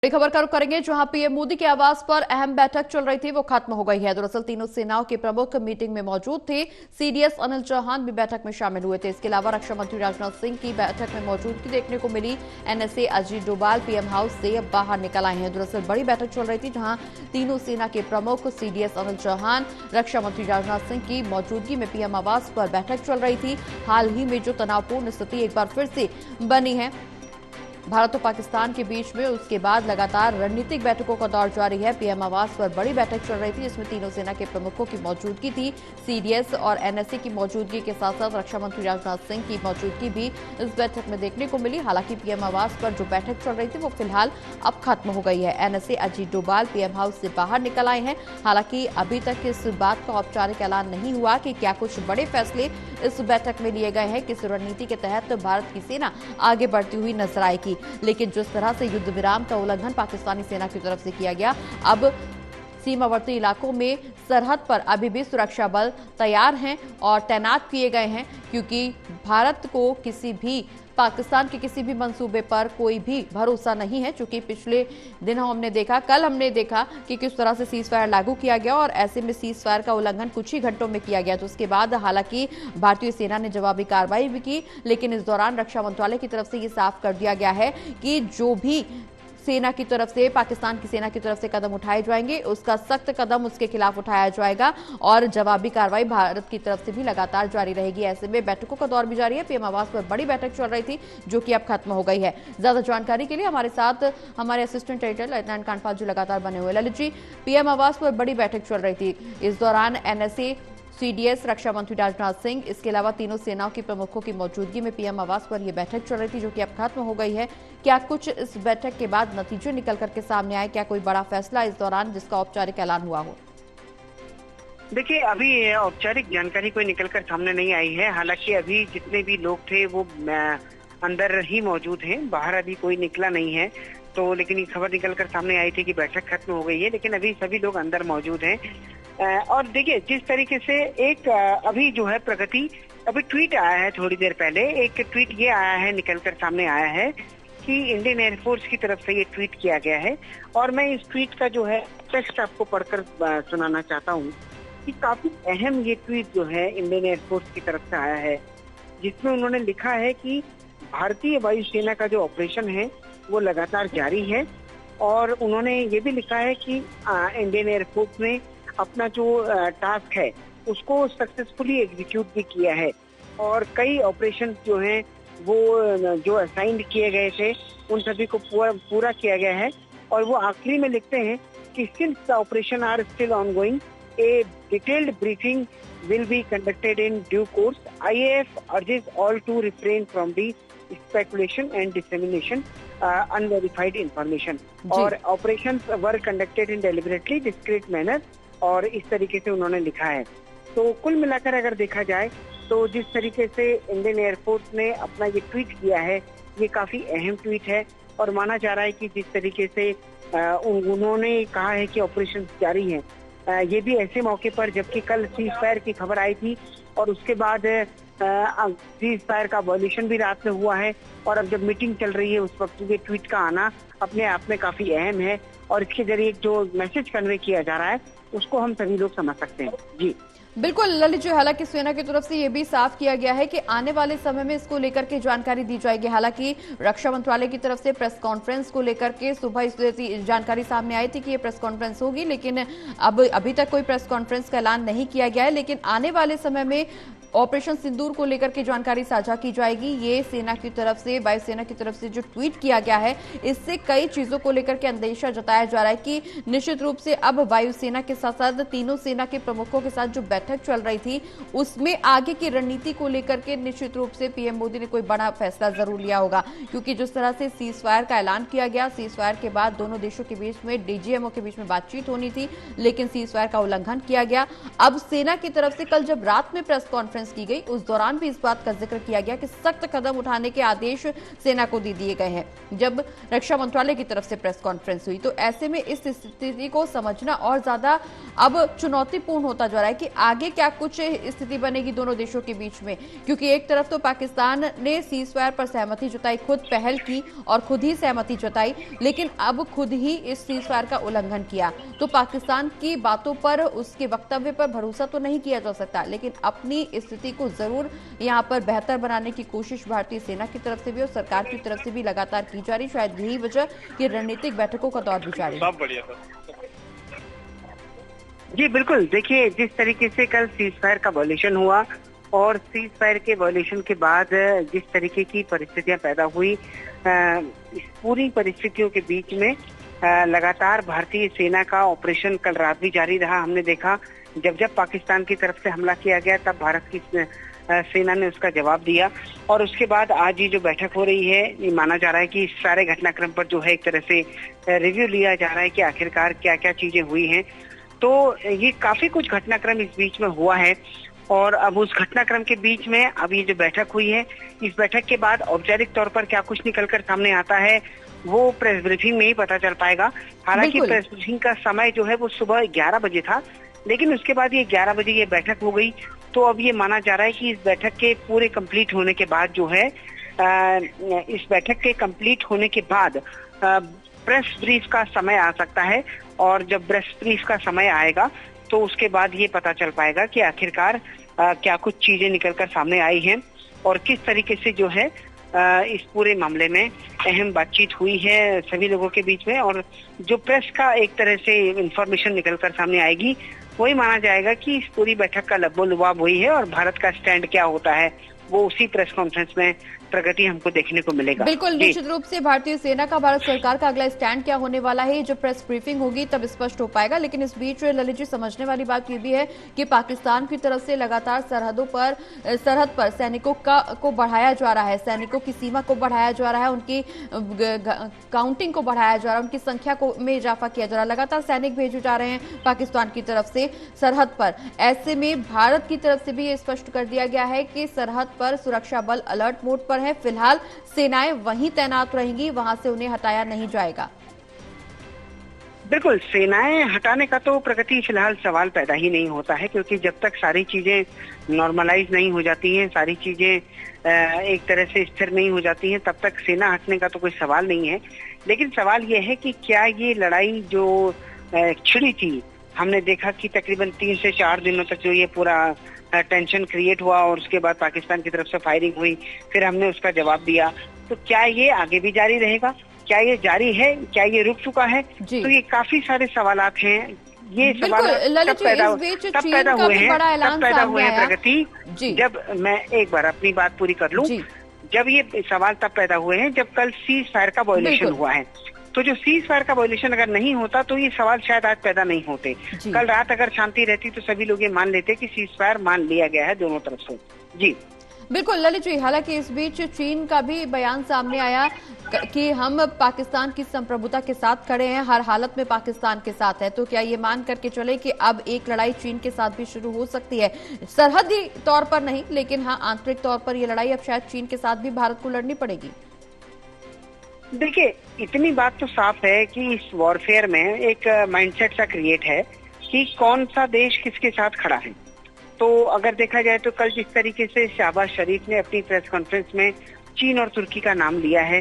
बड़ी खबर का रुख करेंगे, जहां पीएम मोदी के आवास पर अहम बैठक चल रही थी वो खत्म हो गई है। दरअसल तीनों सेनाओं के प्रमुख मीटिंग में मौजूद थे। सीडीएस अनिल चौहान भी बैठक में शामिल हुए थे। इसके अलावा रक्षा मंत्री राजनाथ सिंह की बैठक में मौजूदगी देखने को मिली। NSA Ajit Doval PM house से अब बाहर निकल आए हैं। दरअसल बड़ी बैठक चल रही थी, जहां तीनों सेना के प्रमुख सीडीएस अनिल चौहान, रक्षा मंत्री राजनाथ सिंह की मौजूदगी में पीएम आवास पर बैठक चल रही थी। हाल ही में जो तनावपूर्ण स्थिति एक बार फिर से बनी है भारत और पाकिस्तान के बीच में, उसके बाद लगातार रणनीतिक बैठकों का दौर जारी है। पीएम आवास पर बड़ी बैठक चल रही थी, जिसमें तीनों सेना के प्रमुखों की मौजूदगी थी। सीडीएस और एनएसए की मौजूदगी के साथ साथ रक्षा मंत्री राजनाथ सिंह की मौजूदगी भी इस बैठक में देखने को मिली। हालांकि पीएम आवास पर जो बैठक चल रही थी वो फिलहाल अब खत्म हो गई है। NSA Ajit Doval PM house से बाहर निकल आए हैं। हालांकि अभी तक इस बात का औपचारिक ऐलान नहीं हुआ कि क्या कुछ बड़े फैसले इस बैठक में लिए गए हैं, किस रणनीति के तहत भारत की सेना आगे बढ़ती हुई नजर आएगी। लेकिन जिस तरह से युद्ध विराम का उल्लंघन पाकिस्तानी सेना की तरफ से किया गया, अब सीमावर्ती इलाकों में सरहद पर अभी भी सुरक्षा बल तैयार हैं और तैनात किए गए हैं, क्योंकि भारत को किसी भी पाकिस्तान के किसी भी मंसूबे पर कोई भी भरोसा नहीं है। चूंकि पिछले दिन कल हमने देखा कि किस तरह से सीज फायर लागू किया गया और ऐसे में सीज फायर का उल्लंघन कुछ ही घंटों में किया गया। तो उसके बाद हालांकि भारतीय सेना ने जवाबी कार्रवाई भी की, लेकिन इस दौरान रक्षा मंत्रालय की तरफ से ये साफ कर दिया गया है कि जो भी सेना की तरफ से, पाकिस्तान की सेना की तरफ से कदम उठाए जाएंगे, उसका सख्त कदम उसके खिलाफ उठाया जाएगा और जवाबी कार्रवाई भारत की तरफ से भी लगातार जारी रहेगी। ऐसे में बैठकों का दौर भी जारी है। पीएम आवास पर बड़ी बैठक चल रही थी, जो कि अब खत्म हो गई है। ज्यादा जानकारी के लिए हमारे साथ हमारे असिस्टेंट एडिटर लेफ्टिनेंट कांडपाल जी लगातार बने हुए। ललित जी, पीएम आवास पर बड़ी बैठक चल रही थी, इस दौरान एनएसए, सीडीएस, रक्षा मंत्री राजनाथ सिंह, इसके अलावा तीनों सेनाओं के प्रमुखों की मौजूदगी में पीएम आवास पर यह बैठक चल रही थी, जो कि अब खत्म हो गई है। क्या कुछ इस बैठक के बाद नतीजे निकल करके सामने आए? क्या कोई बड़ा फैसला इस दौरान जिसका औपचारिक ऐलान हुआ हो? देखिए, अभी औपचारिक जानकारी कोई निकलकर सामने नहीं आई है। हालांकि अभी जितने भी लोग थे वो अंदर ही मौजूद हैं, बाहर अभी कोई निकला नहीं है। तो लेकिन ये खबर निकलकर सामने आई थी कि बैठक खत्म हो गई है, लेकिन अभी सभी लोग अंदर मौजूद हैं। और देखिए, जिस तरीके से एक अभी जो है प्रगति, अभी ट्वीट आया है थोड़ी देर पहले, एक ट्वीट ये आया है, निकलकर सामने आया है कि इंडियन एयरफोर्स की तरफ से ये ट्वीट किया गया है। और मैं इस ट्वीट का जो है टेक्स्ट आपको पढ़कर सुनाना चाहता हूँ कि काफी अहम ये ट्वीट जो है इंडियन एयरफोर्स की तरफ से आया है, जिसमें उन्होंने लिखा है कि भारतीय वायुसेना का जो ऑपरेशन है वो लगातार जारी है। और उन्होंने ये भी लिखा है कि इंडियन एयरफोर्स ने अपना जो टास्क है उसको सक्सेसफुली एग्जीक्यूट भी किया है और कई ऑपरेशन जो हैं वो जो असाइंड किए गए थे उन सभी को पूरा किया गया है। और वो आखिरी में लिखते हैं कि since the operation are still ongoing, a detailed briefing will be conducted in due course. IAF urges all to refrain from the speculation and dissemination unverified information. और operations were conducted in deliberately discreet manner, और इस तरीके से उन्होंने लिखा है। तो कुल मिलाकर अगर देखा जाए तो जिस तरीके से इंडियन एयरफोर्स ने अपना ये ट्वीट किया है, ये काफी अहम ट्वीट है। और माना जा रहा है कि जिस तरीके से उन्होंने कहा है कि ऑपरेशन जारी है, ये भी ऐसे मौके पर जबकि कल सीज फायर की खबर आई थी और उसके बाद सीज फायर का वॉल्यूशन भी रात में हुआ है। और अब जब मीटिंग चल रही है उस वक्त ये ट्वीट का आना अपने आप में काफी अहम है और इसके जरिए जो मैसेज कन्वे किया जा रहा है उसको हम सभी लोग समझ सकते हैं। जी बिल्कुल ललित जी, हालांकि सेना की तरफ से यह भी साफ किया गया है कि आने वाले समय में इसको लेकर के जानकारी दी जाएगी। हालांकि रक्षा मंत्रालय की तरफ से प्रेस कॉन्फ्रेंस को लेकर के सुबह इस जानकारी सामने आई थी कि ये प्रेस कॉन्फ्रेंस होगी, लेकिन अब अभी तक कोई प्रेस कॉन्फ्रेंस का ऐलान नहीं किया गया है। लेकिन आने वाले समय में ऑपरेशन सिंदूर को लेकर के जानकारी साझा की जाएगी। ये सेना की तरफ से, वायुसेना की तरफ से जो ट्वीट किया गया है, इससे कई चीजों को लेकर के अंदेशा जताया जा रहा है कि निश्चित रूप से अब वायुसेना के साथ साथ तीनों सेना के प्रमुखों के साथ जो बैठक चल रही थी उसमें आगे की रणनीति को लेकर के निश्चित रूप से पीएम मोदी ने कोई बड़ा फैसला जरूर लिया होगा। क्योंकि जिस तरह से सीज फायर का ऐलान किया गया, सीज फायर के बाद दोनों देशों के बीच में, डीजीएमओ के बीच में बातचीत होनी थी, लेकिन सीज फायर का उल्लंघन किया गया। अब सेना की तरफ से कल जब रात में प्रेस कॉन्फ्रेंस कॉन्फ्रेंस की गई, उस दौरान भी इस बात का जिक्र किया गया कि सख्त कदम उठाने के आदेश सेना को दे दिए गए हैं। जब रक्षा मंत्रालय की तरफ से प्रेस कॉन्फ्रेंस हुई तो ऐसे में इस स्थिति को समझना और ज्यादा अब चुनौतीपूर्ण होता जा रहा है कि आगे क्या कुछ स्थिति बनेगी दोनों देशों के बीच में, क्योंकि एक तरफ तो पाकिस्तान ने सीजफायर पर सहमति जताई, खुद पहल की और खुद ही सहमति जताई, लेकिन अब खुद ही इस सीजफायर का उल्लंघन किया। तो पाकिस्तान की बातों पर, उसके वक्तव्य पर भरोसा तो नहीं किया जा सकता, लेकिन अपनी स्थिति को जरूर यहां पर बेहतर बनाने की कोशिश भारतीय सेना की तरफ से भी और सरकार की तरफ से भी लगातार की जा रही। शायद यही वजह कि रणनीतिक बैठकों का दौर भी जारी है। जी बिल्कुल, देखिए जिस तरीके से कल सीज फायर का वॉयलेशन हुआ और सीज फायर के वॉयलेशन के बाद जिस तरीके की परिस्थितियां पैदा हुई, इस पूरी परिस्थितियों के बीच में लगातार भारतीय सेना का ऑपरेशन कल रात भी जारी रहा। हमने देखा जब जब पाकिस्तान की तरफ से हमला किया गया तब भारत की सेना ने उसका जवाब दिया और उसके बाद आज ये जो बैठक हो रही है, ये माना जा रहा है कि इस सारे घटनाक्रम पर जो है एक तरह से रिव्यू लिया जा रहा है कि आखिरकार क्या क्या चीजें हुई हैं। तो ये काफी कुछ घटनाक्रम इस बीच में हुआ है और अब उस घटनाक्रम के बीच में अब ये जो बैठक हुई है, इस बैठक के बाद औपचारिक तौर पर क्या कुछ निकलकर सामने आता है वो प्रेस ब्रीफिंग में ही पता चल पाएगा। हालांकि प्रेस ब्रीफिंग का समय जो है वो सुबह 11 बजे था, लेकिन उसके बाद ये 11 बजे ये बैठक हो गई। तो अब ये माना जा रहा है कि इस बैठक के पूरे कंप्लीट होने के बाद जो है इस बैठक के कंप्लीट होने के बाद प्रेस ब्रीफ का समय आ सकता है और जब प्रेस ब्रीफ का समय आएगा तो उसके बाद ये पता चल पाएगा कि आखिरकार क्या कुछ चीजें निकलकर सामने आई हैं और किस तरीके से जो है इस पूरे मामले में अहम बातचीत हुई है सभी लोगों के बीच में। और जो प्रेस का एक तरह से इंफॉर्मेशन निकलकर सामने आएगी वही माना जाएगा कि इस पूरी बैठक का लब्बो लुबाब हुई है और भारत का स्टैंड क्या होता है वो उसी प्रेस कॉन्फ्रेंस में प्रगति हमको देखने को मिलेगा। बिल्कुल, निश्चित रूप से भारतीय सेना का, भारत सरकार का अगला स्टैंड क्या होने वाला है, जब प्रेस ब्रीफिंग होगी तब स्पष्ट हो पाएगा। लेकिन इस बीच ललित जी, समझने वाली बात ये भी है कि पाकिस्तान की तरफ से लगातार सरहद पर सैनिकों को बढ़ाया जा रहा है, सैनिकों की सीमा को बढ़ाया जा रहा है, उनकी काउंटिंग को बढ़ाया जा रहा है, उनकी संख्या को में इजाफा किया जा रहा है, लगातार सैनिक भेजे जा रहे हैं पाकिस्तान की तरफ से सरहद पर। ऐसे में भारत की तरफ से भी ये स्पष्ट कर दिया गया है कि सरहद पर सुरक्षा बल अलर्ट मोड पर है, फिलहाल सेनाएं वहीं तैनात रहेंगी, वहां से उन्हें हटाया नहीं जाएगा। बिल्कुल, सेनाएं हटाने का तो प्रगति फिलहाल सवाल पैदा ही नहीं होता है, क्योंकि जब तक सारी चीजें नॉर्मलाइज नहीं हो जाती हैं, सारी चीजें एक तरह से स्थिर नहीं हो जाती हैं, तब तक सेना हटने का तो कोई सवाल नहीं है। लेकिन सवाल यह है कि क्या ये लड़ाई जो छिड़ी थी, हमने देखा कि तकरीबन 3 से 4 दिनों तक जो ये पूरा टेंशन क्रिएट हुआ और उसके बाद पाकिस्तान की तरफ से फायरिंग हुई, फिर हमने उसका जवाब दिया, तो क्या ये आगे भी जारी रहेगा, क्या ये जारी है, क्या ये रुक चुका है? तो ये काफी सारे सवालात हैं। ये सवाल तब पैदा हुए हैं प्रगति, जब मैं एक बार अपनी बात पूरी कर लूं, जब ये सवाल तब पैदा हुए हैं जब कल सीज फायर का वॉयलेशन हुआ है। तो जो सीज फायर का वॉयलेशन अगर नहीं होता तो ये सवाल शायद आज पैदा नहीं होते। कल रात अगर शांति रहती तो सभी लोग ये मान लेते कि सीज फायर मान लिया गया है दोनों तरफ से। जी बिल्कुल ललित जी, हालांकि इस बीच चीन का भी बयान सामने आया कि हम पाकिस्तान की संप्रभुता के साथ खड़े हैं, हर हालत में पाकिस्तान के साथ है। तो क्या ये मान करके चले कि अब एक लड़ाई चीन के साथ भी शुरू हो सकती है, सरहदी तौर पर नहीं लेकिन हाँ आंतरिक तौर पर ये लड़ाई अब शायद चीन के साथ भी भारत को लड़नी पड़ेगी? देखिए, इतनी बात तो साफ है कि इस वॉरफेयर में एक माइंडसेट सा क्रिएट है कि कौन सा देश किसके साथ खड़ा है। तो अगर देखा जाए तो कल जिस तरीके से शहबाज शरीफ ने अपनी प्रेस कॉन्फ्रेंस में चीन और तुर्की का नाम लिया है,